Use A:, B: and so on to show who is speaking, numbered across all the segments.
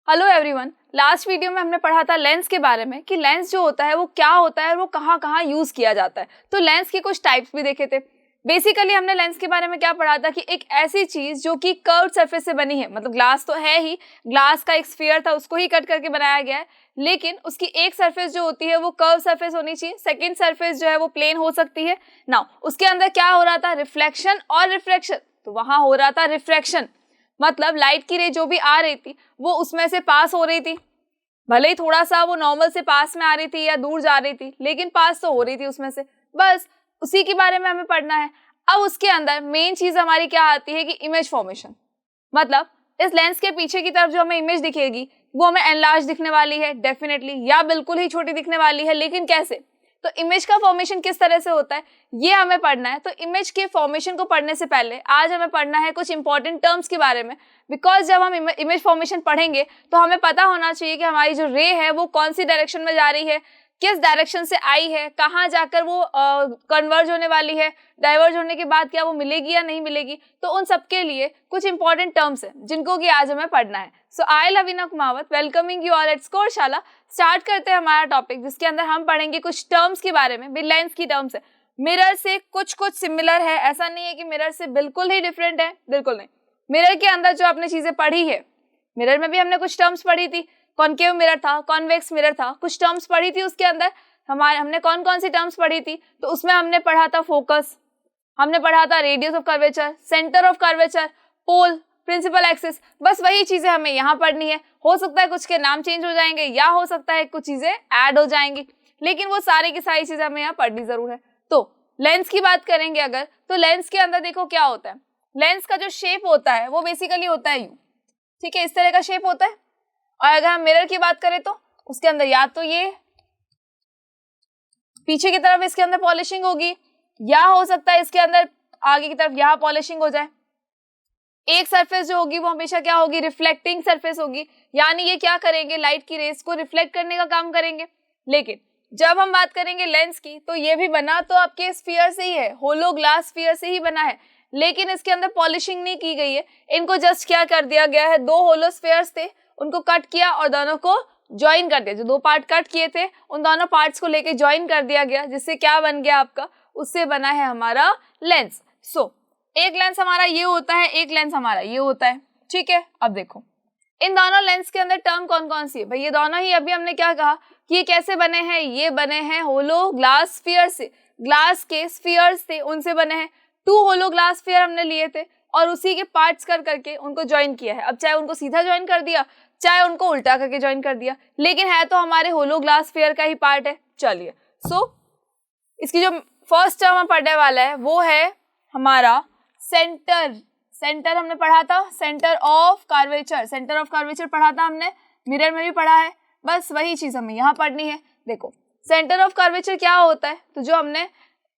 A: Hello everyone. Last video में हमने पढ़ा था लेंस के बारे में कि लेंस जो होता है वो क्या होता है और वो कहाँ कहाँ यूज किया जाता है। तो लेंस के कुछ टाइप्स भी देखे थे। बेसिकली हमने लेंस के बारे में क्या पढ़ा था कि एक ऐसी चीज जो कि कर्व्ड सरफेस से बनी है, मतलब ग्लास तो है ही, ग्लास का एक स्फीयर था उसको ही कट करके बनाया गया है, लेकिन उसकी एक सरफेस जो होती है वो कर्व सरफेस होनी चाहिए, सेकेंड सरफेस जो है वो प्लेन हो सकती है। नाउ उसके अंदर क्या हो रहा था, रिफ्लेक्शन और रिफ्रैक्शन। तो वहां हो रहा था रिफ्रैक्शन, मतलब लाइट की रे जो भी आ रही थी वो उसमें से पास हो रही थी, भले ही थोड़ा सा वो नॉर्मल से पास में आ रही थी या दूर जा रही थी, लेकिन पास तो हो रही थी उसमें से। बस उसी के बारे में हमें पढ़ना है। अब उसके अंदर मेन चीज हमारी क्या आती है कि इमेज फॉर्मेशन, मतलब इस लेंस के पीछे की तरफ जो हमें इमेज दिखेगी वो हमें एनलार्ज दिखने वाली है डेफिनेटली, या बिल्कुल ही छोटी दिखने वाली है, लेकिन कैसे। तो इमेज का फॉर्मेशन किस तरह से होता है ये हमें पढ़ना है। तो इमेज के फॉर्मेशन को पढ़ने से पहले आज हमें पढ़ना है कुछ इंपॉर्टेंट टर्म्स के बारे में, बिकॉज जब हम इमेज फॉर्मेशन पढ़ेंगे तो हमें पता होना चाहिए कि हमारी जो रे है वो कौन सी डायरेक्शन में जा रही है, किस डायरेक्शन से आई है, कहाँ जाकर वो कन्वर्ज होने वाली है, डाइवर्ज होने के बाद क्या वो मिलेगी या नहीं मिलेगी। तो उन सब के लिए कुछ इंपॉर्टेंट टर्म्स हैं जिनको कि आज हमें पढ़ना है। So I Lavina Kumawat welcoming you all at Score Shala. Start करते हैं हमारा टॉपिक, जिसके अंदर हम पढ़ेंगे कुछ टर्म्स के बारे में। लेंस की टर्म्स है, मिरर से कुछ सिमिलर है, ऐसा नहीं है कि मिरर से बिल्कुल ही डिफरेंट है, बिल्कुल नहीं। मिरर के अंदर जो आपने चीजें पढ़ी है, मिरर में भी हमने कुछ टर्म्स पढ़ी थी, कॉनकेव मिरर था, कॉन्वेक्स मिरर था, कुछ टर्म्स पढ़ी थी। उसके अंदर हमने कौन कौन सी टर्म्स पढ़ी थी, तो उसमें हमने पढ़ा था फोकस, हमने पढ़ा था radius of curvature, centre of curvature, pole, principal axis. बस वही चीजें हमें यहाँ पढ़नी है। हो सकता है कुछ के नाम चेंज हो जाएंगे या हो सकता है कुछ चीजें ऐड हो जाएंगी, लेकिन वो सारी की सारी चीजें हमें यहाँ पढ़नी जरूर है। तो लेंस की बात करेंगे अगर, तो लेंस के अंदर देखो क्या होता है, लेंस का जो शेप होता है वो बेसिकली होता है यूं, ठीक है, इस तरह का शेप होता है। और अगर हम मिरर की बात करें तो उसके अंदर या तो ये पीछे की तरफ इसके अंदर पॉलिशिंग होगी, या हो सकता है इसके अंदर आगे की तरफ यहाँ पॉलिशिंग हो जाए। एक सरफेस जो होगी वो हमेशा क्या होगी, रिफ्लेक्टिंग सरफेस होगी, यानी ये क्या करेंगे, लाइट की रेस को रिफ्लेक्ट करने का काम करेंगे। लेकिन जब हम बात करेंगे लेंस की, तो ये भी बना तो आपके स्फीयर से ही है, होलो ग्लास स्फीयर से ही बना है, लेकिन इसके अंदर पॉलिशिंग नहीं की गई है। इनको जस्ट क्या कर दिया गया है, दो होलो स्फीयर्स थे उनको कट किया और दोनों को ज्वाइन कर दिया। जो दो पार्ट कट किए थे उन दोनों पार्ट्स को लेके ज्वाइन कर दिया गया, जिससे क्या बन गया आपका, उससे बना है हमारा लेंस। सो एक लेंस हमारा ये होता है, एक लेंस हमारा ये होता है, ठीक है। अब देखो इन दोनों लेंस के अंदर टर्म कौन कौन सी है भाई, ये दोनों ही अभी हमने क्या कहा कि ये कैसे बने हैं, ये बने हैं होलो ग्लास स्फीयर से, ग्लास के स्फीयर्स थे उनसे बने हैं। टू होलो ग्लास स्फीयर हमने लिए थे और उसी के पार्ट्स कर करके उनको ज्वाइन किया है। अब चाहे उनको सीधा ज्वाइन कर दिया चाहे उनको उल्टा करके ज्वाइन कर दिया, लेकिन है तो हमारे होलो ग्लास स्फीयर का ही पार्ट है। चलिए, सो इसकी जो फर्स्ट टर्म हम पढ़ने वाला है वो है हमारा सेंटर। सेंटर हमने पढ़ा था, centre of curvature, centre of curvature पढ़ा था हमने, मिरर में भी पढ़ा है, बस वही चीज हमें यहाँ पढ़नी है। देखो सेंटर ऑफ कर्वेचर क्या होता है, तो जो हमने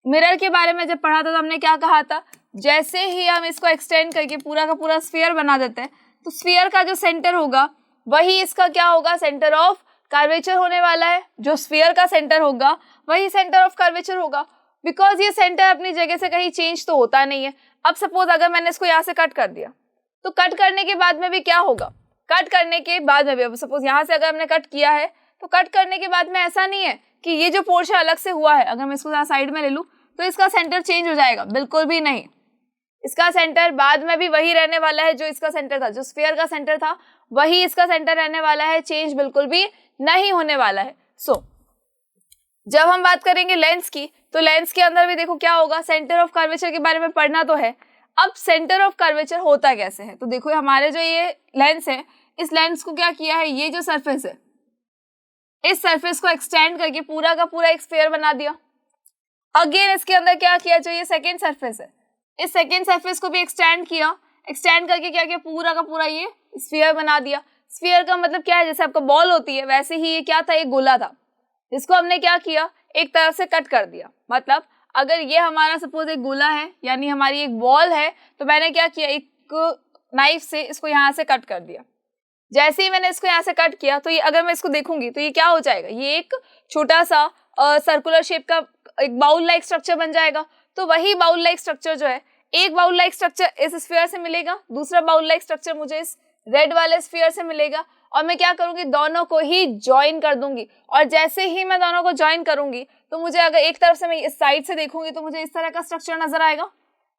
A: मिरर के बारे में जब पढ़ा था तो हमने क्या कहा था, जैसे ही हम इसको एक्सटेंड करके पूरा का पूरा स्फीयर बना देते हैं तो स्फीयर का जो सेंटर होगा वही इसका क्या होगा, सेंटर ऑफ कर्वेचर होने वाला है। जो स्फीयर का सेंटर होगा वही सेंटर ऑफ कर्वेचर होगा, बिकॉज ये सेंटर अपनी जगह से कहीं चेंज तो होता नहीं है। अब सपोज अगर मैंने इसको यहाँ से कट कर दिया तो कट करने के बाद में भी क्या होगा, कट करने के बाद में भी, अब सपोज यहाँ से अगर हमने कट किया है तो कट करने के बाद में ऐसा नहीं है कि ये जो पोर्शन अलग से हुआ है, अगर मैं इसको यहाँ साइड में ले लूँ तो इसका सेंटर चेंज हो जाएगा, बिल्कुल भी नहीं। इसका सेंटर बाद में भी वही रहने वाला है जो इसका सेंटर था, जो स्फीयर का सेंटर था वही इसका सेंटर रहने वाला है, चेंज बिल्कुल भी नहीं होने वाला है। सो जब हम बात करेंगे लेंस की, तो लेंस के अंदर भी देखो क्या होगा, सेंटर ऑफ कर्वेचर के बारे में पढ़ना तो है। अब सेंटर ऑफ कर्वेचर होता कैसे है, तो देखो हमारे जो ये लेंस है, इस लेंस को क्या किया है, ये जो सरफेस है इस सरफेस को एक्सटेंड करके पूरा का पूरा एक स्फीयर बना दिया। अगेन इसके अंदर क्या किया, जो ये सेकेंड सरफेस है इस सेकेंड सरफेस को भी एक्सटेंड किया, एक्सटेंड करके क्या किया, पूरा का पूरा ये स्फीयर बना दिया। स्फीयर का मतलब क्या है, जैसे आपका बॉल होती है वैसे ही ये क्या था, एक गोला था, जिसको हमने क्या किया, एक तरफ से कट कर दिया। मतलब अगर ये हमारा सपोज एक गोला है, यानी हमारी एक बॉल है, तो मैंने क्या किया, एक नाइफ से इसको यहाँ से कट कर दिया। जैसे ही मैंने इसको यहाँ से कट किया तो ये अगर मैं इसको देखूंगी तो ये क्या हो जाएगा, ये एक छोटा सा सर्कुलर शेप का एक बाउल लाइक स्ट्रक्चर बन जाएगा। तो वही बाउल लाइक स्ट्रक्चर जो है, एक बाउल लाइक स्ट्रक्चर इस स्फीयर से मिलेगा, दूसरा बाउल लाइक स्ट्रक्चर मुझे इस रेड वाले स्फीयर से मिलेगा, और मैं क्या करूंगी, दोनों को ही ज्वाइन कर दूंगी। और जैसे ही मैं दोनों को ज्वाइन करूंगी तो मुझे अगर एक तरफ से मैं इस साइड से देखूंगी तो मुझे इस तरह का स्ट्रक्चर नजर आएगा।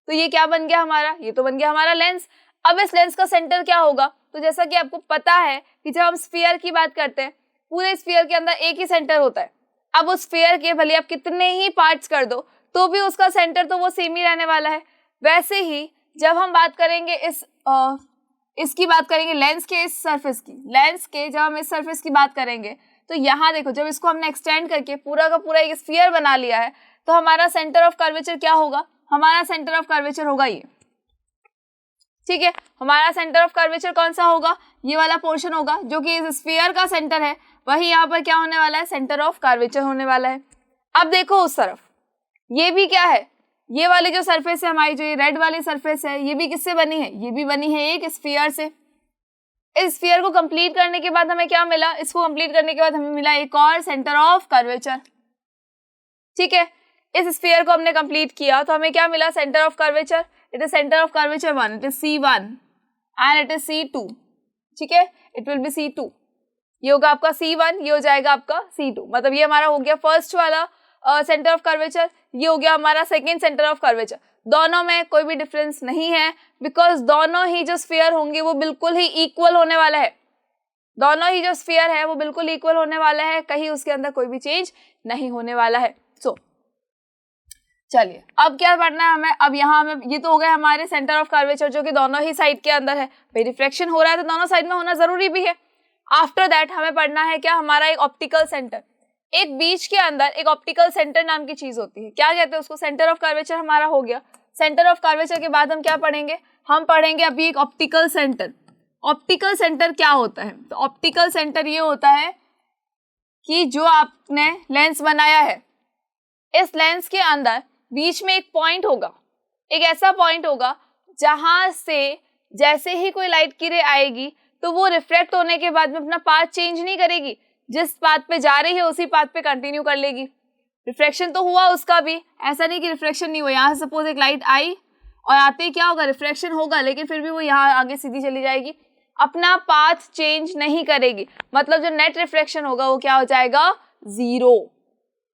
A: तो ये क्या बन गया हमारा, ये तो बन गया हमारा लेंस। अब इस लेंस का सेंटर क्या होगा, तो जैसा कि आपको पता है कि जब हम स्फीयर की बात करते हैं, पूरे स्फीयर के अंदर एक ही सेंटर होता है। अब उस स्फीयर के भले आप कितने ही पार्ट्स कर दो तो भी उसका सेंटर तो वो सेम ही रहने वाला है। वैसे ही जब हम बात करेंगे इसकी बात करेंगे लेंस के, इस सरफेस की, लेंस के जब हम इस सरफेस की बात करेंगे तो यहाँ देखो, जब इसको हमने एक्सटेंड करके पूरा का पूरा एक स्फीयर बना लिया है तो हमारा सेंटर ऑफ कर्वेचर क्या होगा, हमारा सेंटर ऑफ कर्वेचर होगा ये। ठीक है, हमारा सेंटर ऑफ कर्वेचर कौन सा होगा, ये वाला पोर्शन होगा जो कि इस स्फीयर का सेंटर है। वही यहाँ पर क्या होने वाला है, सेंटर ऑफ कर्वेचर होने वाला है। अब देखो उस तरफ, ये भी क्या है, ये वाली जो सरफेस है हमारी, जो ये रेड वाली सरफेस है, ये भी किससे बनी है, ये भी बनी है एक स्फीयर से। इस स्फीयर को कंप्लीट करने के बाद हमें क्या मिला, इसको कंप्लीट करने के बाद हमें मिला एक और सेंटर ऑफ कर्वेचर। ठीक है, इस स्फीयर को हमने कंप्लीट किया तो हमें क्या मिला, centre of curvature. It is centre of curvature 1, it is C1 and it is C2। ठीक है, इट विल बी C2, ये होगा आपका C1, ये हो जाएगा आपका C2। मतलब ये हमारा हो गया फर्स्ट वाला सेंटर ऑफ कर्वेचर, ये हो गया हमारा सेकेंड सेंटर ऑफ कर्वेचर। दोनों में कोई भी डिफरेंस नहीं है बिकॉज दोनों ही जो स्फीयर होंगे वो बिल्कुल ही इक्वल होने वाला है। दोनों ही जो स्फीयर है वो बिल्कुल इक्वल होने वाला है, कहीं उसके अंदर कोई भी चेंज नहीं होने वाला है। सो चलिए अब क्या पढ़ना है हमें, अब यहाँ हमें, ये तो हो गया हमारे सेंटर ऑफ कर्वेचर जो कि दोनों ही साइड के अंदर है। भाई रिफ्लेक्शन हो रहा है तो दोनों साइड में होना जरूरी भी है। आफ्टर दैट हमें पढ़ना है क्या, हमारा एक ऑप्टिकल सेंटर। एक बीच के अंदर एक ऑप्टिकल सेंटर नाम की चीज होती है, क्या कहते हैं उसको, सेंटर ऑफ कर्वेचर हमारा हो गया। सेंटर ऑफ कर्वेचर के बाद हम क्या पढ़ेंगे, हम पढ़ेंगे अभी एक ऑप्टिकल सेंटर। ऑप्टिकल सेंटर क्या होता है, तो ऑप्टिकल सेंटर ये होता है कि जो आपने लेंस बनाया है, इस लेंस के अंदर बीच में एक पॉइंट होगा, एक ऐसा पॉइंट होगा जहां से जैसे ही कोई लाइट की रे आएगी तो वो रिफ्लेक्ट होने के बाद में अपना पाथ चेंज नहीं करेगी, जिस पाथ पे जा रही है उसी पाथ पे कंटिन्यू कर लेगी। रिफ्लेक्शन तो हुआ उसका भी, ऐसा नहीं कि रिफ्लेक्शन नहीं हुआ। यहाँ से सपोज एक लाइट आई और आते ही क्या होगा, रिफ्लेक्शन होगा, लेकिन फिर भी वो यहाँ आगे सीधी चली जाएगी, अपना पाथ चेंज नहीं करेगी। मतलब जो नेट रिफ्लेक्शन होगा वो क्या हो जाएगा, 0।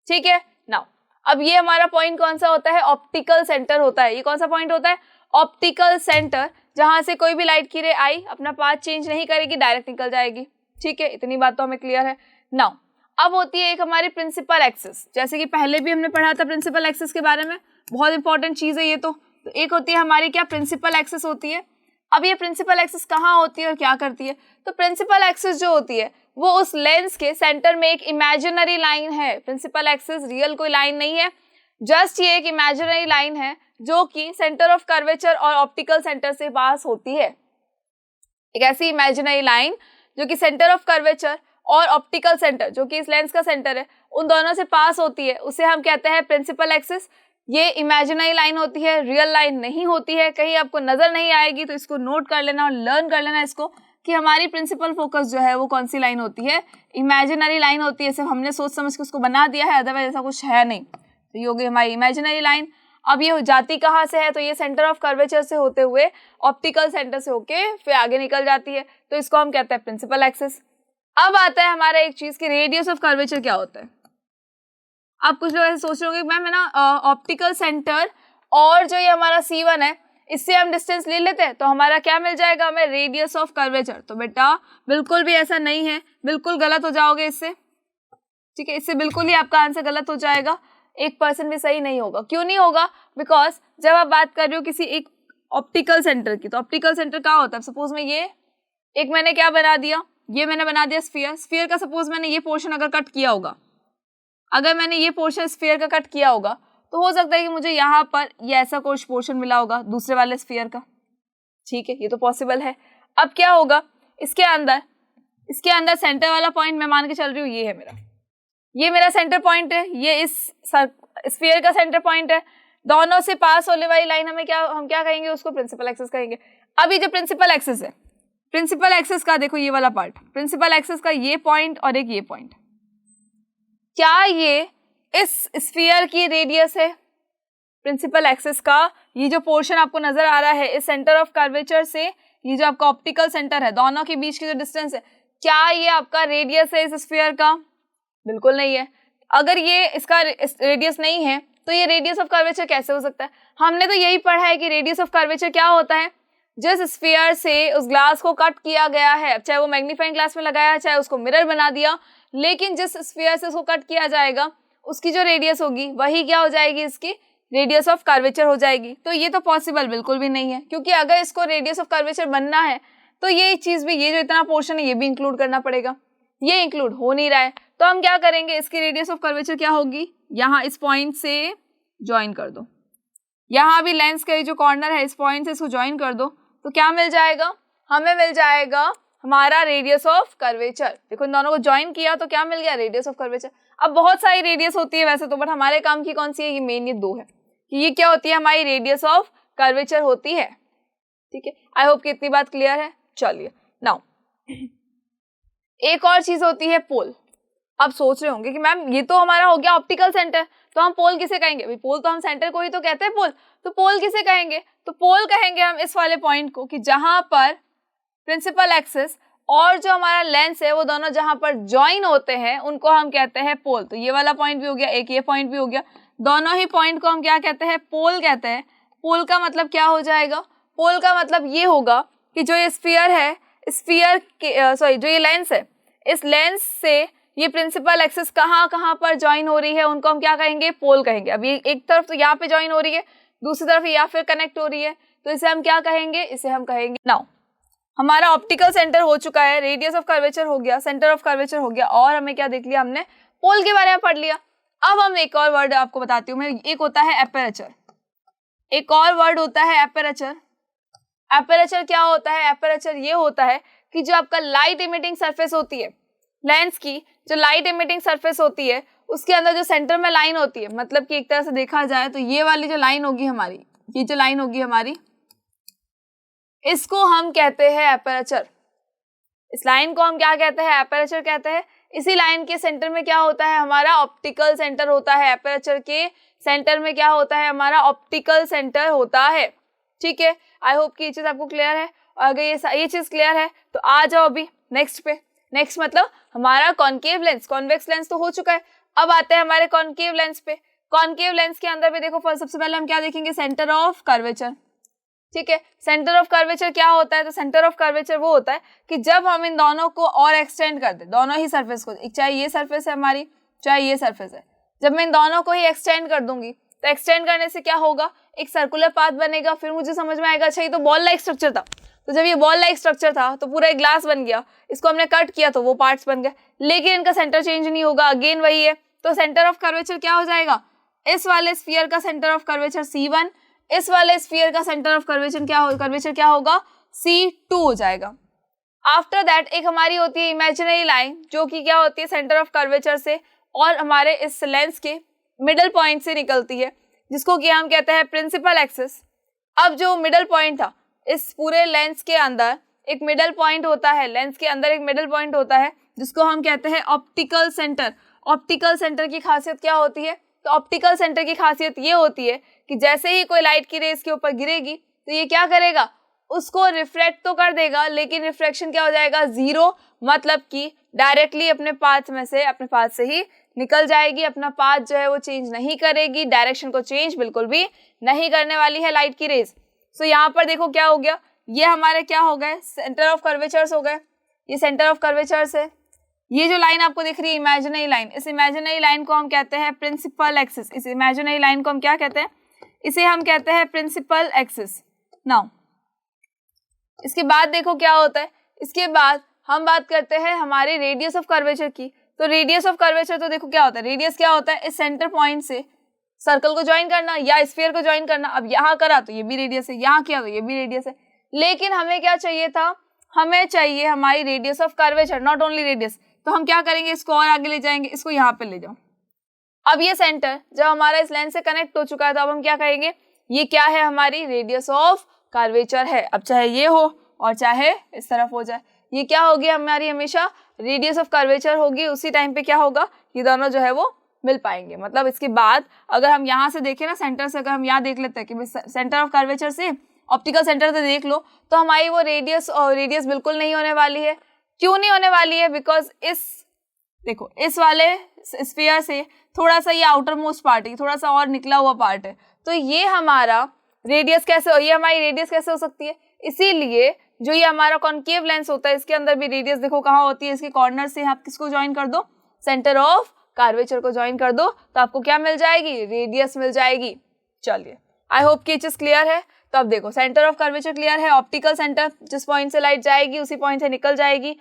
A: ठीक है, नाउ अब ये हमारा पॉइंट कौन सा होता है, ऑप्टिकल सेंटर होता है। ये कौन सा पॉइंट होता है, ऑप्टिकल सेंटर, जहां से कोई भी लाइट की रे आई अपना पाथ चेंज नहीं करेगी, डायरेक्ट निकल जाएगी। ठीक है, इतनी बात तो हमें क्लियर है। नाउ अब होती है एक हमारी प्रिंसिपल एक्सिस, जैसे कि पहले भी हमने पढ़ा था प्रिंसिपल एक्सिस के बारे में, बहुत इंपॉर्टेंट चीज है ये। तो एक होती है हमारी क्या, प्रिंसिपल एक्सिस होती है। अब ये प्रिंसिपल एक्सिस कहाँ होती है और क्या करती है, तो प्रिंसिपल एक्सिस जो होती है वो उस लेंस के सेंटर में एक इमेजिनरी लाइन है। प्रिंसिपल एक्सिस रियल कोई लाइन नहीं है, जस्ट ये एक इमेजिनरी लाइन है जो कि सेंटर ऑफ कर्वेचर और ऑप्टिकल सेंटर से पास होती है। एक ऐसी इमेजिनरी लाइन जो कि सेंटर ऑफ कर्वेचर और ऑप्टिकल सेंटर जो कि इस लेंस का सेंटर है, उन दोनों से पास होती है, उसे हम कहते हैं प्रिंसिपल एक्सिस। ये इमेजिनरी लाइन होती है, रियल लाइन नहीं होती है। कहीं आपको नजर नहीं आएगी तो इसको नोट कर लेना और लर्न कर लेना इसको कि हमारी प्रिंसिपल फोकस जो है वो कौन सी लाइन होती है, इमेजिनरी लाइन होती है। सिर्फ हमने सोच समझ के उसको बना दिया है, अदरवाइज ऐसा कुछ है नहीं। तो ये हो गई हमारी इमेजिनरी लाइन। अब ये जाती कहाँ से है, तो ये सेंटर ऑफ कर्वेचर से होते हुए ऑप्टिकल सेंटर से होके फिर आगे निकल जाती है, तो इसको हम कहते हैं प्रिंसिपल एक्सिस। अब आता है हमारा एक चीज की रेडियस ऑफ कर्वेचर क्या होता है। आप कुछ लोग ऐसे सोच रहे होंगे मैम है ना, ऑप्टिकल सेंटर और जो ये हमारा C1 है इससे हम डिस्टेंस ले लेते हैं तो हमारा क्या मिल जाएगा हमें, रेडियस ऑफ कर्वेचर। तो बेटा बिल्कुल भी ऐसा नहीं है, बिल्कुल गलत हो जाओगे इससे। ठीक है, इससे बिल्कुल ही आपका आंसर गलत हो जाएगा, 1% भी सही नहीं होगा। क्यों नहीं होगा, बिकॉज जब आप बात कर रहे हो किसी एक ऑप्टिकल सेंटर की, तो ऑप्टिकल सेंटर क्या होता है, सपोज में ये एक मैंने क्या बना दिया, ये मैंने बना दिया स्फीयर। स्फीयर का सपोज मैंने ये पोर्शन अगर कट किया होगा, अगर मैंने ये पोर्शन स्फीयर का कट किया होगा तो हो सकता है कि मुझे यहाँ पर ये ऐसा कुछ पोर्शन मिला होगा दूसरे वाले स्फीयर का। ठीक है, ये तो पॉसिबल है। अब क्या होगा, इसके अंदर सेंटर वाला पॉइंट मैं मान के चल रही हूँ, ये है मेरा, ये मेरा सेंटर पॉइंट है, ये इस स्फीयर का सेंटर पॉइंट है। दोनों से पास होने वाली लाइन हम क्या कहेंगे, उसको प्रिंसिपल एक्सिस कहेंगे। अब ये जो प्रिंसिपल एक्सिस है, प्रिंसिपल एक्सिस का देखो ये वाला पार्ट, प्रिंसिपल एक्सिस का ये पॉइंट और एक ये पॉइंट, क्या ये इस स्फीयर की रेडियस है। प्रिंसिपल एक्सिस का ये जो पोर्शन आपको नजर आ रहा है इस सेंटर ऑफ कर्वेचर से, ये जो आपका ऑप्टिकल सेंटर है, दोनों के बीच की जो डिस्टेंस है, क्या ये आपका रेडियस है इस स्फीयर का? बिल्कुल नहीं है। अगर ये इसका रेडियस नहीं है तो ये रेडियस ऑफ कर्वेचर कैसे हो सकता है? हमने तो यही पढ़ा है कि रेडियस ऑफ कर्वेचर क्या होता है, जिस स्फीयर से उस ग्लास को कट किया गया है, चाहे वो मैग्नीफाइंग ग्लास में लगाया है, चाहे उसको मिरर बना दिया, लेकिन जिस स्फीयर से उसको कट किया जाएगा उसकी जो रेडियस होगी वही क्या हो जाएगी, इसकी रेडियस ऑफ कर्वेचर हो जाएगी। तो ये तो पॉसिबल बिल्कुल भी नहीं है, क्योंकि अगर इसको रेडियस ऑफ कर्वेचर बनना है तो ये चीज भी, ये जो इतना पोर्शन है ये भी इंक्लूड करना पड़ेगा। ये इंक्लूड हो नहीं रहा है, तो हम क्या करेंगे, इसकी रेडियस ऑफ कर्वेचर क्या होगी, यहाँ इस पॉइंट से ज्वाइन कर दो, यहाँ भी लेंस का जो कॉर्नर है इस पॉइंट से इसको ज्वाइन कर दो, तो क्या मिल जाएगा, हमें मिल जाएगा हमारा रेडियस ऑफ कर्वेचर। देखो इन दोनों को ज्वाइन किया तो क्या मिल गया, रेडियस ऑफ कर्वेचर। अब बहुत सारी रेडियस होती है वैसे तो, बट हमारे काम की कौन सी है, ये मेन ये दो है कि ये क्या होती है, हमारी रेडियस ऑफ कर्वेचर होती है। ठीक है, आई होप कि इतनी बात क्लियर है। चलिए नाउ एक और चीज होती है पोल। अब सोच रहे होंगे कि मैम ये तो हमारा हो गया ऑप्टिकल सेंटर, तो हम पोल किसे कहेंगे, भाई पोल तो हम सेंटर को ही तो कहते हैं पोल, तो पोल किसे कहेंगे, तो पोल कहेंगे हम इस वाले पॉइंट को कि जहां पर प्रिंसिपल एक्सिस और जो हमारा लेंस है वो दोनों जहां पर ज्वाइन होते हैं उनको हम कहते हैं पोल। तो ये वाला पॉइंट भी हो गया, एक ये पॉइंट भी हो गया, दोनों ही पॉइंट को हम क्या कहते हैं, पोल कहते हैं। पोल का मतलब क्या हो जाएगा, पोल का मतलब ये होगा कि जो ये स्फीयर है, स्फीयर के जो ये लेंस है, इस लेंस से ये प्रिंसिपल एक्सिस कहाँ पर ज्वाइन हो रही है उनको हम क्या कहेंगे, पोल कहेंगे। अब ये एक तरफ तो यहाँ पे ज्वाइन हो रही है, दूसरी तरफ या फिर कनेक्ट हो रही है, तो इसे हम क्या कहेंगे, इसे हम कहेंगे नाउ हमारा ऑप्टिकल सेंटर हो चुका है, रेडियस ऑफ कर्वेचर हो गया, सेंटर ऑफ कर्वेचर हो गया, और हमें क्या देख लिया, हमने पोल के बारे में पढ़ लिया। अब हम एक और वर्ड आपको बताती हूँ मैं, एक होता है एपरेचर, एक और वर्ड होता है एपरेचर। एपरेचर क्या होता है, एपरेचर ये होता है कि जो आपका लाइट इमिटिंग सरफेस होती है, लेंस की जो लाइट इमिटिंग सरफेस होती है उसके अंदर जो सेंटर में लाइन होती है, मतलब कि एक तरह से देखा जाए तो ये वाली जो लाइन होगी हमारी, ये जो लाइन होगी हमारी, इसको हम कहते हैं एपरेचर। इस लाइन को हम क्या कहते हैं, एपरेचर कहते हैं। इसी लाइन के सेंटर में क्या होता है, हमारा ऑप्टिकल सेंटर होता है। एपरेचर के सेंटर में क्या होता है, हमारा ऑप्टिकल सेंटर होता है। ठीक है, आई होप कि ये चीज आपको क्लियर है। अगर ये चीज क्लियर है तो आ जाओ अभी नेक्स्ट पे। नेक्स्ट मतलब हमारा कॉनकेव लेंस, कॉन्वेक्स लेंस तो हो चुका है, अब आते हैं हमारे कॉनकेव लेंस पे। कॉनकेव लेंस के अंदर भी देखो सबसे पहले हम क्या देखेंगे, सेंटर ऑफ कर्वेचर। ठीक है, सेंटर ऑफ कर्वेचर क्या होता है, तो सेंटर ऑफ कर्वेचर वो होता है कि जब हम इन दोनों को और एक्सटेंड कर दे, दोनों ही सरफेस को, चाहे ये सरफेस है हमारी चाहे ये सरफेस है, जब मैं इन दोनों को ही एक्सटेंड कर दूंगी तो एक्सटेंड करने से क्या होगा, एक सर्कुलर पाथ बनेगा। फिर मुझे समझ में आएगा अच्छा ये तो बॉल लाइक स्ट्रक्चर था, तो जब ये बॉल लाइक स्ट्रक्चर था तो पूरा एक ग्लास बन गया, इसको हमने कट किया तो वो पार्ट्स बन गए, लेकिन इनका सेंटर चेंज नहीं होगा, अगेन वही है। तो सेंटर ऑफ कर्वेचर क्या हो जाएगा, इस वाले स्फीयर का सेंटर ऑफ कर्वेचर C1, इस वाले स्फीयर का सेंटर ऑफ कर्वेचर क्या होगा, C2 हो जाएगा। आफ्टर दैट एक हमारी होती है इमेजिनरी लाइन, जो कि क्या होती है, सेंटर ऑफ कर्वेचर से और हमारे इस लेंस के मिडल पॉइंट से निकलती है, जिसको कि हम कहते हैं प्रिंसिपल एक्सिस। अब जो मिडल पॉइंट था, इस पूरे लेंस के अंदर एक मिडल पॉइंट होता है, लेंस के अंदर एक मिडल पॉइंट होता है जिसको हम कहते हैं ऑप्टिकल सेंटर। ऑप्टिकल सेंटर की खासियत क्या होती है, तो ऑप्टिकल सेंटर की खासियत ये होती है कि जैसे ही कोई लाइट की रेस के ऊपर गिरेगी तो ये क्या करेगा, उसको रिफ्रेक्ट तो कर देगा, लेकिन रिफ्रेक्शन क्या हो जाएगा, जीरो, मतलब कि डायरेक्टली अपने पाथ से ही निकल जाएगी, अपना पाथ जो है वो चेंज नहीं करेगी, डायरेक्शन को चेंज बिल्कुल भी नहीं करने वाली है लाइट की रेस। सो यहाँ पर देखो क्या हो गया, ये हमारे क्या हो गए, सेंटर ऑफ कर्वेचर्स हो गए। ये सेंटर ऑफ कर्वेचर्स है, ये जो लाइन आपको दिख रही है इमेजिनरी लाइन, इस इमेजिनरी लाइन को हम कहते हैं प्रिंसिपल एक्सिस। इस इमेजिनरी लाइन को हम क्या कहते हैं, इसे हम कहते हैं प्रिंसिपल एक्सिस। नाउ इसके बाद देखो क्या होता है, इसके बाद हम बात करते हैं हमारे रेडियस ऑफ कर्वेचर की। तो रेडियस ऑफ कर्वेचर तो देखो क्या होता है, रेडियस क्या होता है, इस सेंटर पॉइंट से सर्कल को ज्वाइन करना या स्फीयर को ज्वाइन करना। अब यहाँ करा तो ये भी रेडियस है, यहाँ किया तो ये भी रेडियस है, लेकिन हमें क्या चाहिए था, हमें चाहिए हमारी radius of curvature, not only radius. तो हम क्या करेंगे, इसको और आगे ले जाएंगे, इसको यहाँ पे ले जाओ। अब ये सेंटर जब हमारा इस लेंस से कनेक्ट हो चुका है तो अब हम क्या कहेंगे, ये क्या है, हमारी रेडियस ऑफ कर्वेचर है। अब चाहे ये हो और चाहे इस तरफ हो जाए, ये क्या होगी हमारी, हमेशा रेडियस ऑफ कर्वेचर होगी। उसी टाइम पे क्या होगा, ये दोनों जो है वो मिल पाएंगे। मतलब इसके बाद अगर हम यहाँ से देखें ना, सेंटर से अगर हम यहाँ देख लेते हैं कि सेंटर ऑफ कर्वेचर से ऑप्टिकल सेंटर से देख लो, तो हमारी वो रेडियस बिल्कुल नहीं होने वाली है। क्यों नहीं होने वाली है? बिकॉज देखो इस वाले स्फीयर से थोड़ा सा ये आउटर मोस्ट पार्ट है, थोड़ा सा और निकला हुआ पार्ट है, तो ये हमारा रेडियस ये हमारी रेडियस कैसे हो सकती है? इसीलिए जो ये हमारा कॉन्केव लेंस होता है इसके अंदर भी रेडियस देखो कहाँ होती है, इसके कॉर्नर से आप किसको ज्वाइन कर दो, सेंटर ऑफ कर्वेचर को ज्वाइन कर दो, तो आपको क्या मिल जाएगी? रेडियस मिल जाएगी। चलिए, आई होप कि चीज क्लियर है। तो अब देखो सेंटर ऑफ कर्वेचर क्लियर है, ऑप्टिकल सेंटर जिस पॉइंट से लाइट जाएगी उसी पॉइंट से निकल जाएगी,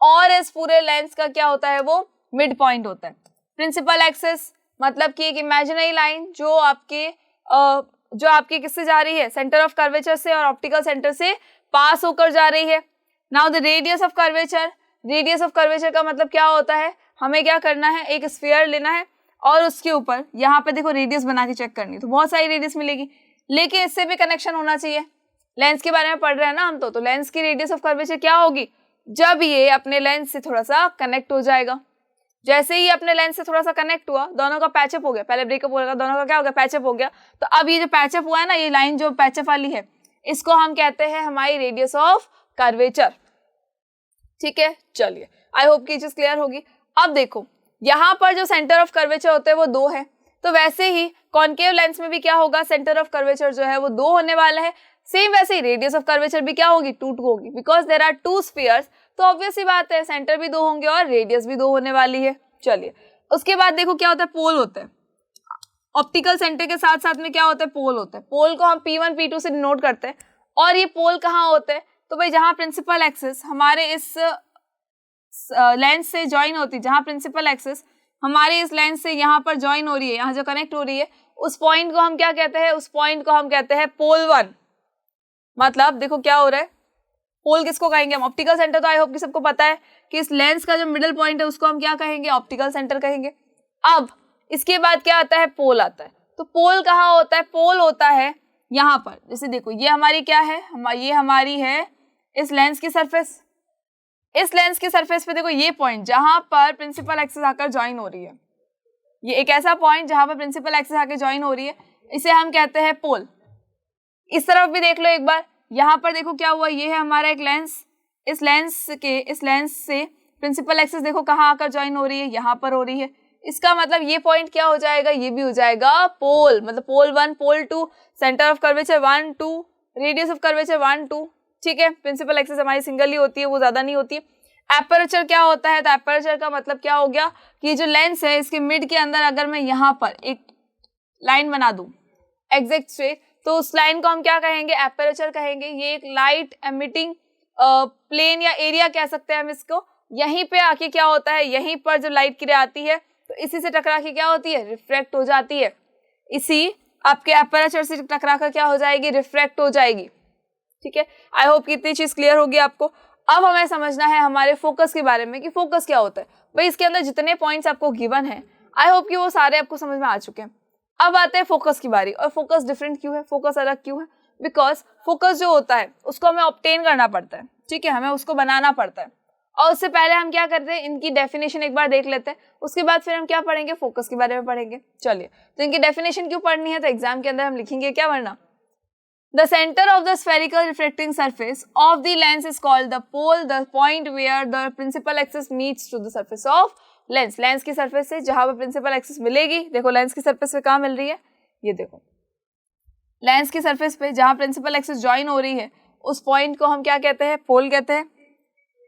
A: और इस पूरे लेंस का क्या होता है? वो मिड पॉइंट होता है। प्रिंसिपल एक्सिस मतलब कि एक इमेजिनरी लाइन जो आपके किससे जा रही है? सेंटर ऑफ कर्वेचर से और ऑप्टिकल सेंटर से पास होकर जा रही है। Now the radius of curvature, radius of curvature का मतलब क्या होता है? हमें क्या करना है? एक स्फीयर लेना है और उसके ऊपर यहाँ पे देखो रेडियस बना के चेक करनी है, तो बहुत सारी रेडियस मिलेगी, लेकिन इससे भी कनेक्शन होना चाहिए। लेंस के बारे में पढ़ रहे हैं ना हम, तो लेंस की रेडियस ऑफ कर्वेचर क्या होगी? जब ये अपने लेंस से थोड़ा सा कनेक्ट हो जाएगा। जैसे ही अपने लेंस से थोड़ा सा कनेक्ट हुआ, दोनों का पैचअप हो गया, पहले ब्रेकअप हो गया, दोनों का क्या हो गया? पैचअप हो गया। तो अब ये जो पैचअप हुआ है ना, ये लाइन जो पैचअप वाली है, इसको हम कहते हैं हमारी रेडियस ऑफ कर्वेचर। ठीक है, चलिए, आई होप की चीज क्लियर होगी। अब देखो यहाँ पर जो सेंटर ऑफ कर्वेचर होते हैं वो 2 है, तो वैसे ही कॉन्केव लेंस में भी क्या होगा? सेंटर ऑफ कर्वेचर जो है वो 2 होने वाला है। सेम वैसे ही रेडियस ऑफ कर्वेचर भी क्या होगी? 2 होगी, बिकॉज देयर आर 2 स्फीयर्स, तो ऑब्वियस ही बात है सेंटर भी 2 होंगे और रेडियस भी 2 होने वाली है। चलिए, उसके बाद देखो क्या होता है? पोल होता है। ऑप्टिकल सेंटर के साथ साथ में क्या होता है? पोल होता है। पोल को हम P1 P2 से डिनोट करते हैं, और ये पोल कहाँ होते हैं? तो भाई जहाँ प्रिंसिपल एक्सिस हमारे इस लेंस से ज्वाइन होती है, जहाँ प्रिंसिपल एक्सिस हमारे इस लेंस से यहाँ पर ज्वाइन हो रही है, यहाँ जो कनेक्ट हो रही है, उस पॉइंट को हम क्या कहते हैं? उस पॉइंट को हम कहते हैं पोल 1। मतलब देखो क्या हो रहा है, पोल किसको कहेंगे हम? Optical centre. तो आई होप कि सबको पता है कि इस लेंस का जो मिडिल पॉइंट है उसको हम क्या कहेंगे? ऑप्टिकल सेंटर कहेंगे। अब इसके बाद क्या आता है? पोल आता है। तो पोल कहाँ होता है? पोल होता है यहाँ पर। जैसे देखो ये हमारी क्या है? ये हमारी है इस लेंस की सरफेस। इस लेंस की सरफेस पे देखो ये पॉइंट जहां पर प्रिंसिपल एक्सिस आकर ज्वाइन हो रही है, ये एक ऐसा पॉइंट जहां पर प्रिंसिपल एक्सिस आकर ज्वाइन हो रही है, इसे हम कहते हैं पोल। इस तरफ भी देख लो एक बार, यहाँ पर देखो क्या हुआ, ये है हमारा एक लेंस। इस लेंस से प्रिंसिपल एक्सिस देखो कहाँ आकर ज्वाइन हो रही है? यहाँ पर हो रही है। इसका मतलब ये पॉइंट क्या हो जाएगा? ये भी हो जाएगा पोल। मतलब पोल 1, पोल 2, centre of curvature 1, 2, radius of curvature 1, 2। ठीक है, प्रिंसिपल एक्सिस हमारी सिंगल ही होती है, वो ज्यादा नहीं होती है। एपर्चर क्या होता है? तो एपर्चर का मतलब क्या हो गया कि ये जो लेंस है इसके मिड के अंदर अगर मैं यहाँ पर एक लाइन बना दूं एग्जैक्ट से, तो उस लाइन को हम क्या कहेंगे? एपर्चर कहेंगे। ये एक लाइट एमिटिंग प्लेन या एरिया कह सकते हैं हम इसको। यहीं पे आके क्या होता है? यहीं पर जो लाइट किरण आती है तो इसी से टकरा के क्या होती है? रिफ्रैक्ट हो जाती है। इसी आपके एपर्चर से टकरा कर क्या हो जाएगी? रिफ्रैक्ट हो जाएगी। ठीक है, आई होप कि इतनी चीज क्लियर होगी आपको। अब हमें समझना है हमारे फोकस के बारे में कि फोकस क्या होता है। भाई इसके अंदर जितने पॉइंट्स आपको गिवन है, आई होप कि वो सारे आपको समझ में आ चुके हैं। अब आते हैं फोकस की बारी। और फोकस डिफरेंट क्यों है? फोकस अलग क्यों है? बिकॉज फोकस जो होता है उसको हमें ऑब्टेन करना पड़ता है। ठीक है, हमें उसको बनाना पड़ता है, और उससे पहले हम क्या करते हैं? इनकी डेफिनेशन एक बार देख लेते हैं, उसके बाद फिर हम क्या पढ़ेंगे? फोकस के बारे में पढ़ेंगे। चलिए, तो इनकी डेफिनेशन क्यों पढ़नी है? तो एग्जाम के अंदर हम लिखेंगे क्या वरना? The center of the spherical refracting surface of the lens is called the pole, the point where the principal axis meets to the surface of lens. Lens की सरफेस से जहां पर प्रिंसिपल एक्सिस मिलेगी, देखो लेंस की surface पे कहाँ मिल रही है? ये देखो लेंस की सरफेस पे जहां प्रिंसिपल एक्सिस ज्वाइन हो रही है, उस पॉइंट को हम क्या कहते हैं? पोल कहते हैं।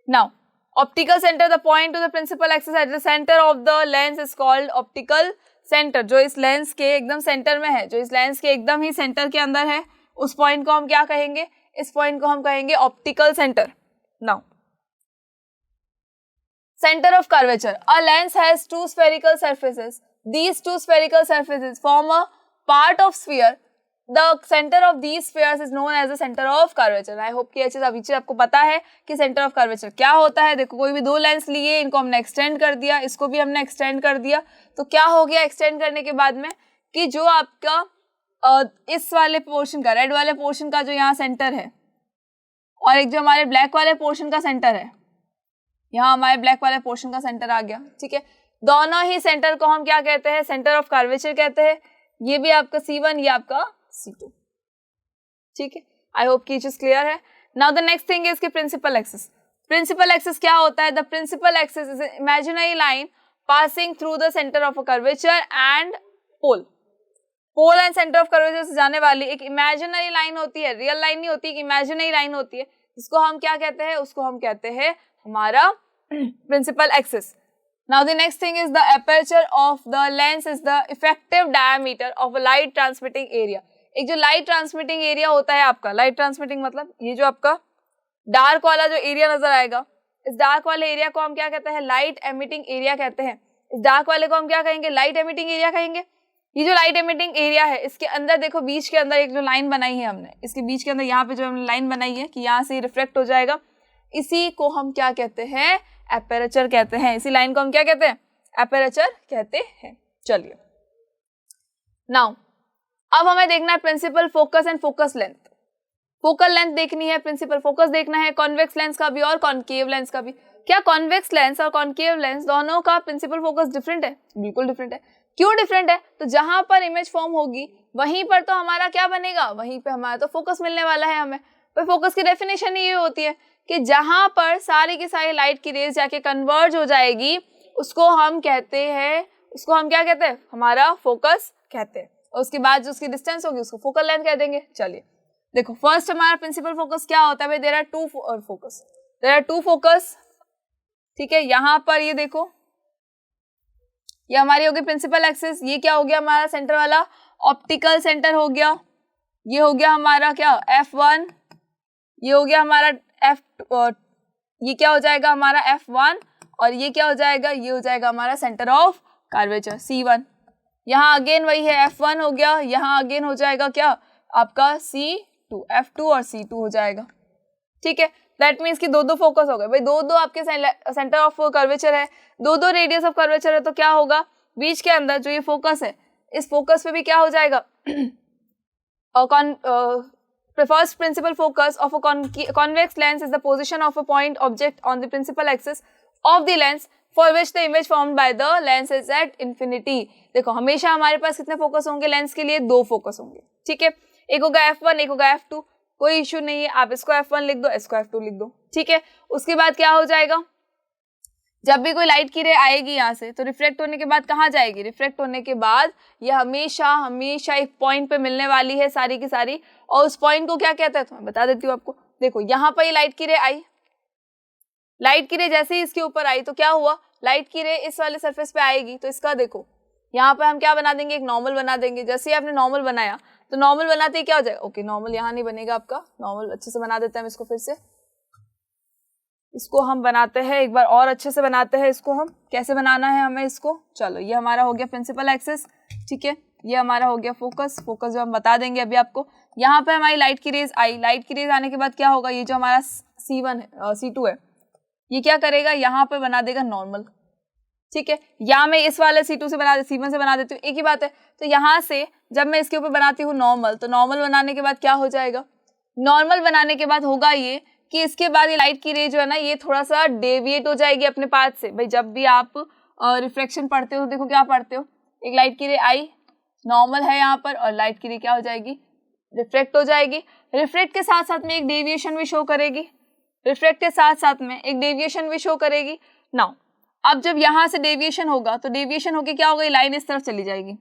A: Now optical centre, the point to the principal axis at the centre of the lens is called optical centre. जो इस लेंस के एकदम सेंटर में है, जो इस लेंस के एकदम ही सेंटर के अंदर है, उस पॉइंट को हम क्या कहेंगे? इस पॉइंट को हम कहेंगे optical centre. Now center of curvature, a lens has 2 spherical surfaces. These 2 spherical surfaces form a part of sphere. The center of these spheres is known as the center of curvature. I hope कि ये चीज अभी आपको पता है कि center of curvature क्या होता है। देखो कोई भी 2 लेंस लिए, इनको हमने एक्सटेंड कर दिया, इसको भी हमने एक्सटेंड कर दिया, तो क्या हो गया एक्सटेंड करने के बाद में कि जो आपका इस वाले पोर्शन का, रेड वाले पोर्शन का जो यहाँ सेंटर है, और एक जो हमारे ब्लैक वाले पोर्शन का सेंटर है, यहाँ हमारे ब्लैक वाले पोर्शन का सेंटर आ गया। ठीक है, दोनों ही सेंटर को हम क्या कहते हैं? सेंटर ऑफ कर्वेचर कहते हैं। ये भी आपका C1, ये आपका C2। ठीक है, आई होप की चीज क्लियर है। Now the next thing is कि प्रिंसिपल एक्सिस। प्रिंसिपल एक्सिस क्या होता है? The principal axis is imaginary line passing through the centre of a curvature and pole. Pole and centre of curvature से जाने वाली एक इमेजिनरी लाइन होती है, रियल लाइन नहीं होती, एक इमेजिनरी लाइन होती है, जिसको हम क्या कहते हैं? उसको हम कहते हैं हमारा principal axis. Now the next thing is the aperture of the lens is the effective diameter of a light transmitting area. एक जो लाइट ट्रांसमिटिंग एरिया होता है आपका, लाइट ट्रांसमिटिंग मतलब ये जो आपका डार्क वाला जो एरिया नजर आएगा, इस डार्क वाले एरिया को हम क्या कहते हैं? लाइट एमिटिंग एरिया कहते हैं। इस डार्क वाले को हम क्या कहेंगे? लाइट एमिटिंग एरिया कहेंगे। ये जो लाइट एमिटिंग एरिया है, इसके अंदर देखो बीच के अंदर एक जो लाइन बनाई है हमने, इसके बीच के अंदर यहाँ पे जो हमने लाइन बनाई है कि यहाँ से रिफ्लेक्ट हो जाएगा, इसी को हम क्या कहते हैं? एपर्चर कहते हैं। इसी लाइन को हम क्या कहते हैं? एपर्चर कहते हैं। चलिए नाउ अब हमें देखना है principal focus and focus length. Focal length देखनी है, प्रिंसिपल फोकस देखना है, कॉन्वेक्स लेंस का भी और कॉन्केव लेंस का भी। क्या कॉन्वेक्स लेंस और कॉन्केव लेंस दोनों का प्रिंसिपल फोकस डिफरेंट है? बिल्कुल डिफरेंट है। क्यों डिफरेंट है? तो जहां पर इमेज फॉर्म होगी वहीं पर तो हमारा क्या बनेगा? वहीं पे हमारा तो फोकस मिलने वाला है हमें। पर फोकस की डेफिनेशन ये होती है कि जहां पर सारी की सारी लाइट की रेज जाके कन्वर्ज हो जाएगी, उसको हम कहते हैं, उसको हम क्या कहते हैं? हमारा फोकस कहते हैं। और उसके बाद जो उसकी डिस्टेंस होगी उसको फोकल लेंथ कह देंगे। चलिए देखो, फर्स्ट हमारा प्रिंसिपल फोकस क्या होता है भाई? There are two focus. ठीक है, यहाँ पर ये देखो, ये हमारी होगी प्रिंसिपल एक्सिस। ये क्या हो गया? हमारा सेंटर वाला ऑप्टिकल सेंटर हो गया। ये हो गया हमारा क्या? F1। ये हो गया हमारा ये क्या हो जाएगा? हमारा F1। और ये क्या हो जाएगा? ये हो जाएगा हमारा सेंटर ऑफ कर्वेचर C1। यहाँ अगेन वही है, F1 हो गया। यहाँ अगेन हो जाएगा क्या? आपका C2, F2 और C2 हो जाएगा। ठीक है, दैट मीन्स कि दो फोकस हो गए भाई, दो आपके सेंटर ऑफ कर्वेचर है, दो रेडियस ऑफ कर्वेचर है, तो क्या होगा? बीच के अंदर जो ये फोकस है, इस फोकस पे भी क्या हो जाएगा? First principal focus of a convex lens is the position of a point object on the principal axis of the lens for which the image formed by the lens is at infinity. देखो, हमेशा हमारे पास कितने focus होंगे lens के लिए? दो focus होंगे। ठीक है, एक होगा F1, एक होगा F2। कोई इश्यू नहीं है, आप इसको F1 लिख दो, इसको F2 लिख दो। ठीक है, उसके बाद क्या हो जाएगा? जब भी कोई लाइट की रे आएगी यहाँ से, तो रिफ्लेक्ट होने के बाद कहाँ जाएगी? रिफ्लेक्ट होने के बाद ये हमेशा एक पॉइंट पे मिलने वाली है सारी की सारी। और उस पॉइंट को क्या कहते हैं? तो मैं बता देती हूँ आपको। देखो, यहाँ पर ये लाइट की रे आई, लाइट की रे जैसे ही इसके ऊपर आई तो क्या हुआ? लाइट की रे इस वाले सरफेस पे आएगी, तो इसका देखो यहाँ पे हम क्या बना देंगे? एक नॉर्मल बना देंगे। जैसे ही आपने नॉर्मल बनाया, तो नॉर्मल बनाते ही क्या हो जाएगा? ओके, नॉर्मल यहाँ नहीं बनेगा आपका, नॉर्मल अच्छे से बना देते हैं हम इसको। फिर से इसको हम बनाते हैं, एक बार और अच्छे से बनाते हैं इसको। हम कैसे बनाना है हमें इसको? चलो, ये हमारा हो गया प्रिंसिपल एक्सिस। ठीक है, ये हमारा हो गया फोकस जो हम बता देंगे अभी आपको। यहाँ पे हमारी लाइट की रेज आई, लाइट की रेज आने के बाद क्या होगा? ये जो हमारा C1 है, C2 है, ये क्या करेगा? यहाँ पे बना देगा नॉर्मल। ठीक है, या मैं इस वाले C1 से बना देती हूँ, एक ही बात है। तो यहाँ से जब मैं इसके ऊपर बनाती हूँ नॉर्मल, तो नॉर्मल बनाने के बाद क्या हो जाएगा? नॉर्मल बनाने के बाद होगा ये कि इसके बाद ये लाइट की रे जो है ना, ये थोड़ा सा डेविएट हो जाएगी अपने पाथ से। भाई, जब भी आप रिफ्लेक्शन पढ़ते हो, देखो क्या पढ़ते हो? एक लाइट की रे आई, नॉर्मल है यहाँ पर, और लाइट की रे क्या हो जाएगी? रिफ्लेक्ट हो जाएगी। रिफ्लेक्ट के साथ साथ में एक डेविएशन भी शो करेगी, रिफ्लेक्ट के साथ साथ में एक डेविएशन भी शो करेगी। नाउ अब जब यहाँ से डेविएशन होगा, तो डेविएशन होके क्या होगा? लाइन इस तरफ चली जाएगी।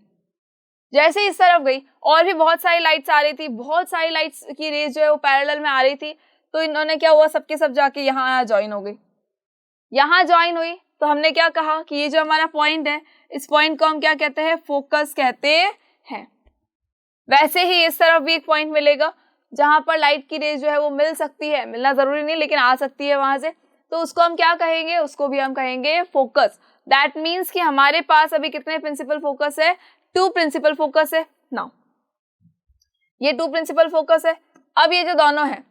A: जैसे ही इस तरफ गई, और भी बहुत सारी लाइट्स आ रही थी, बहुत सारी लाइट्स की रेज जो है वो पैरेलल में आ रही थी, तो इन्होंने क्या हुआ? सबके सब जाके यहाँ ज्वाइन हो गई। यहाँ ज्वाइन हुई तो हमने क्या कहा कि ये जो हमारा पॉइंट है, इस पॉइंट को हम क्या कहते हैं? फोकस कहते हैं। वैसे ही इस तरफ भी एक पॉइंट मिलेगा जहां पर लाइट की रेज जो है वो मिल सकती है, मिलना जरूरी नहीं लेकिन आ सकती है वहां से, तो उसको हम क्या कहेंगे? उसको भी हम कहेंगे फोकस। दैट मीन्स कि हमारे पास अभी कितने प्रिंसिपल फोकस है? 2 प्रिंसिपल फोकस है। नाउ ये 2 प्रिंसिपल फोकस है। अब ये जो दोनों है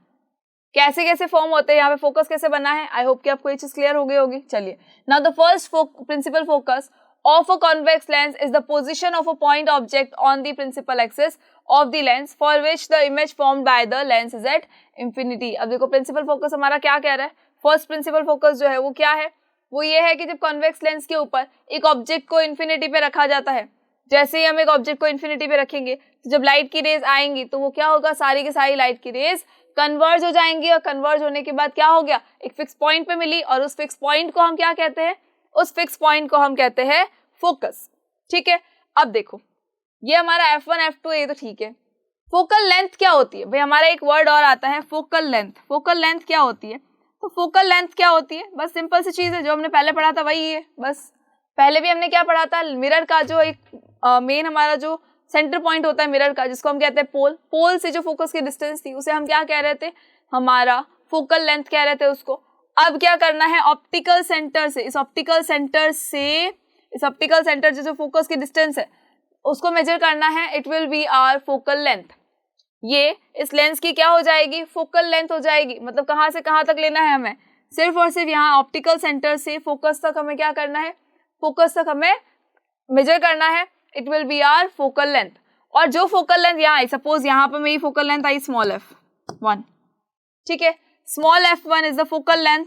A: कैसे कैसे फॉर्म होते हैं, यहाँ पे फोकस कैसे बना है, आई होप कि आपको ये चीज क्लियर हो गई होगी। चलिए, now the first principal focus of a convex lens is the position of a point object on the principal axis of the lens for which the image formed by the lens is at infinity। अब देखो, principal focus हमारा क्या कह रहा है? First principal focus जो है वो क्या है? वो ये है कि जब कॉन्वेक्स लेंस के ऊपर एक ऑब्जेक्ट को इन्फिनिटी पे रखा जाता है, जैसे ही हम एक ऑब्जेक्ट को इन्फिनिटी पे रखेंगे, तो जब लाइट की रेज आएंगी तो वो क्या होगा? सारी की सारी लाइट की रेज कन्वर्ज हो जाएंगी और कन्वर्ज होने के बाद क्या हो गया, एक फिक्स पॉइंट पे मिली और उस फिक्स पॉइंट को हम क्या कहते हैं, उस फिक्स पॉइंट को हम कहते हैं फोकस। ठीक है, अब देखो ये हमारा F1 F2 ये तो ठीक है। फोकल लेंथ क्या होती है भाई, हमारा एक वर्ड और आता है फोकल लेंथ। फोकल लेंथ क्या होती है, तो फोकल लेंथ क्या होती है, बस सिंपल सी चीज है जो हमने पहले पढ़ा था वही है। बस पहले भी हमने क्या पढ़ा था, मिरर का जो एक मेन हमारा जो सेंटर पॉइंट होता है मिरर का, जिसको हम कहते हैं पोल, पोल से जो फोकस की डिस्टेंस थी उसे हम क्या कह रहे थे, हमारा फोकल लेंथ कह रहे थे उसको। अब क्या करना है, ऑप्टिकल सेंटर से, इस ऑप्टिकल सेंटर जो फोकस की डिस्टेंस है उसको मेजर करना है, it will be our focal length. ये इस लेंस की क्या हो जाएगी, फोकल लेंथ हो जाएगी। मतलब कहाँ से कहाँ तक लेना है हमें, सिर्फ और सिर्फ यहाँ ऑप्टिकल सेंटर से फोकस तक हमें क्या करना है, फोकस तक हमें मेजर करना है, it will be our focal length. और जो फोकल लेंथ यहाँ आई, सपोज यहाँ पर मेरी फोकल लेंथ आई स्मॉल f1, ठीक है, small f1 is the focal length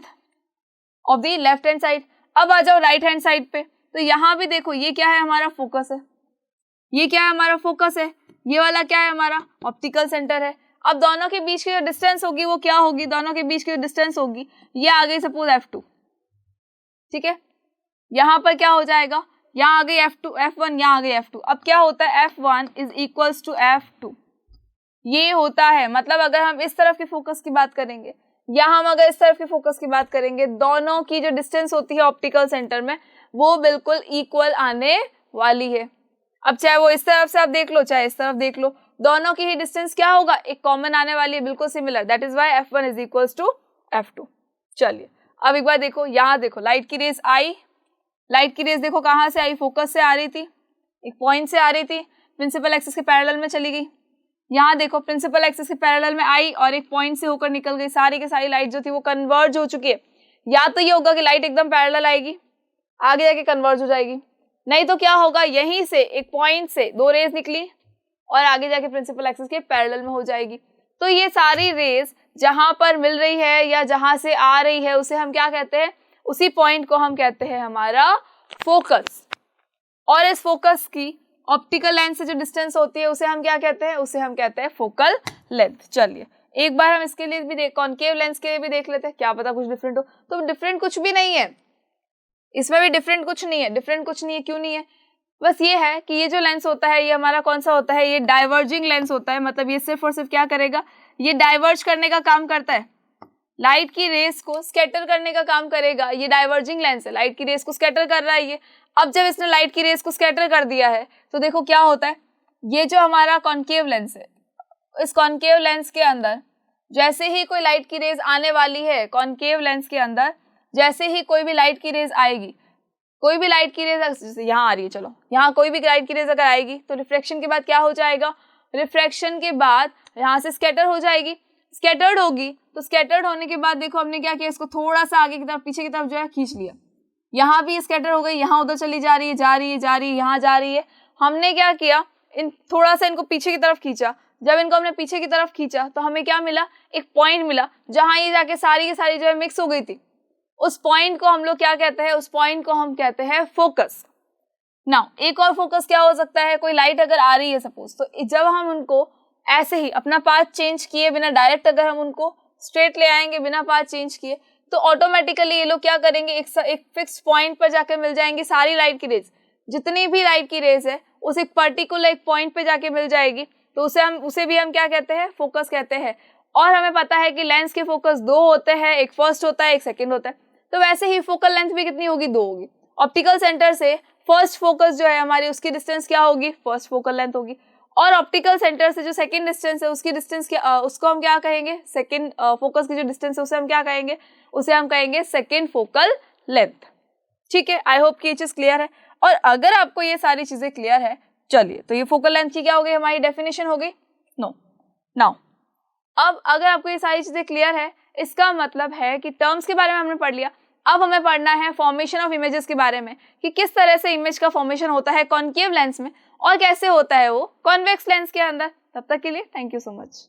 A: of the left hand side. अब आ जाओ राइट हैंड साइड पे, तो यहाँ भी देखो ये क्या है, हमारा फोकस है, ये क्या है, हमारा फोकस है, ये वाला क्या है, हमारा ऑप्टिकल सेंटर है। अब दोनों के बीच की जो डिस्टेंस होगी वो क्या होगी, दोनों के बीच की जो डिस्टेंस होगी ये आ गई सपोज f2, ठीक है, यहाँ पर क्या हो जाएगा, यहाँ आ गई f1, यहाँ आ गई f2। अब क्या होता है, f1 is equals to f2, ये होता है। मतलब अगर हम इस तरफ के फोकस की बात करेंगे या हम अगर इस तरफ के फोकस की बात करेंगे, दोनों की जो डिस्टेंस होती है ऑप्टिकल सेंटर में वो बिल्कुल इक्वल आने वाली है। अब चाहे वो इस तरफ से आप देख लो चाहे इस तरफ देख लो, दोनों की ही डिस्टेंस क्या होगा, एक कॉमन आने वाली है, बिल्कुल similar. That is why f1 is equals to f2। चलिए अब एक बार देखो, यहाँ देखो लाइट की रेस आई, लाइट की रेस देखो कहाँ से आई, फोकस से आ रही थी, एक पॉइंट से आ रही थी, प्रिंसिपल एक्सिस के पैरेलल में चली गई। यहाँ देखो प्रिंसिपल एक्सिस के पैरेलल में आई और एक पॉइंट से होकर निकल गई, सारी की सारी लाइट जो थी वो कन्वर्ज हो चुकी है। या तो ये होगा कि लाइट एकदम पैरेलल आएगी, आगे जाके कन्वर्ज हो जाएगी, नहीं तो क्या होगा, यहीं से एक पॉइंट से दो रेज निकली और आगे जाके प्रिंसिपल एक्सिस के पैरेलल में हो जाएगी। तो ये सारी रेज जहां पर मिल रही है या जहां से आ रही है उसे हम क्या कहते हैं, उसी पॉइंट को हम कहते हैं हमारा फोकस। और इस फोकस की ऑप्टिकल लेंस से जो डिस्टेंस होती है उसे हम क्या कहते हैं, उसे हम कहते हैं फोकल लेंथ। चलिए एक बार हम इसके लिए भी कॉन्केव लेंस के लिए भी देख लेते हैं, क्या पता कुछ डिफरेंट हो। तो डिफरेंट कुछ भी नहीं है, इसमें भी डिफरेंट कुछ नहीं है। डिफरेंट कुछ नहीं है, क्यों नहीं है, बस ये है कि ये जो लेंस होता है ये हमारा कौन सा होता है, ये डाइवर्जिंग लेंस होता है। मतलब ये सिर्फ और सिर्फ क्या करेगा, ये डाइवर्ज करने का काम करता है, लाइट की रेस को स्कैटर करने का काम करेगा। ये डाइवर्जिंग लेंस है, लाइट की रेस को स्कैटर कर रहा है ये। अब जब इसने लाइट की रेस को स्कैटर कर दिया है तो देखो क्या होता है, ये जो हमारा कॉन्केव लेंस है, इस कॉन्केव लेंस के अंदर जैसे ही कोई लाइट की रेस आने वाली है, कॉन्केव लेंस के अंदर जैसे ही कोई भी लाइट की रेस आएगी, कोई भी लाइट की रेस जैसे यहाँ आ रही है, चलो यहाँ कोई भी लाइट की रेस अगर आएगी तो रिफ्रैक्शन के बाद क्या हो जाएगा, रिफ्रैक्शन के बाद यहाँ से स्कैटर हो जाएगी। स्कैटर्ड होगी तो स्कैटर्ड होने के बाद देखो हमने क्या किया, इसको थोड़ा सा आगे की तरफ पीछे की तरफ जो है खींच लिया, यहाँ भी स्कैटर हो गई, यहाँ उधर चली जा रही है, जा रही है, जा रही है, यहाँ जा रही है। हमने क्या किया, इन थोड़ा सा इनको पीछे की तरफ खींचा। जब इनको हमने पीछे की तरफ खींचा तो हमें क्या मिला, एक पॉइंट मिला जहां ये जाके सारी की सारी जो है मिक्स हो गई थी। उस पॉइंट को हम लोग क्या कहते हैं, उस पॉइंट को हम कहते हैं फोकस। नाउ एक और फोकस क्या हो सकता है, कोई लाइट अगर आ रही है सपोज, तो जब हम उनको ऐसे ही अपना पाथ चेंज किए बिना, डायरेक्ट अगर हम उनको स्ट्रेट ले आएंगे बिना पाथ चेंज किए, तो ऑटोमेटिकली ये लोग क्या करेंगे, एक फिक्स पॉइंट पर जाकर मिल जाएंगे। सारी लाइट की रेज, जितनी भी लाइट की रेज है उस एक पर्टिकुलर एक पॉइंट पे जाके मिल जाएगी, तो उसे भी हम क्या कहते हैं, फोकस कहते हैं। और हमें पता है कि लेंस के फोकस दो होते हैं, एक फर्स्ट होता है एक सेकंड होता है। तो वैसे ही फोकल लेंथ भी कितनी होगी, दो होगी। ऑप्टिकल सेंटर से फर्स्ट फोकस जो है हमारी, उसकी डिस्टेंस क्या होगी, फर्स्ट फोकल लेंथ होगी। और ऑप्टिकल सेंटर से जो सेकंड डिस्टेंस है उसकी डिस्टेंस क्या, उसको हम क्या कहेंगे, सेकंड फोकस की जो डिस्टेंस है उसे हम क्या कहेंगे, उसे हम कहेंगे सेकंड फोकल लेंथ। ठीक है, आई होप कि ये चीज क्लियर है। और अगर आपको ये सारी चीजें क्लियर है, चलिए तो ये फोकल लेंथ की क्या हो गई, हमारी डेफिनेशन हो गई। नो नाउ अब अगर आपको ये सारी चीजें क्लियर है, इसका मतलब है कि टर्म्स के बारे में हमने पढ़ लिया। अब हमें पढ़ना है फॉर्मेशन ऑफ इमेजेस के बारे में, कि किस तरह से इमेज का फॉर्मेशन होता है कॉन्केव लेंस में और कैसे होता है वो कॉन्वेक्स लेंस के अंदर। तब तक के लिए थैंक यू सो मच।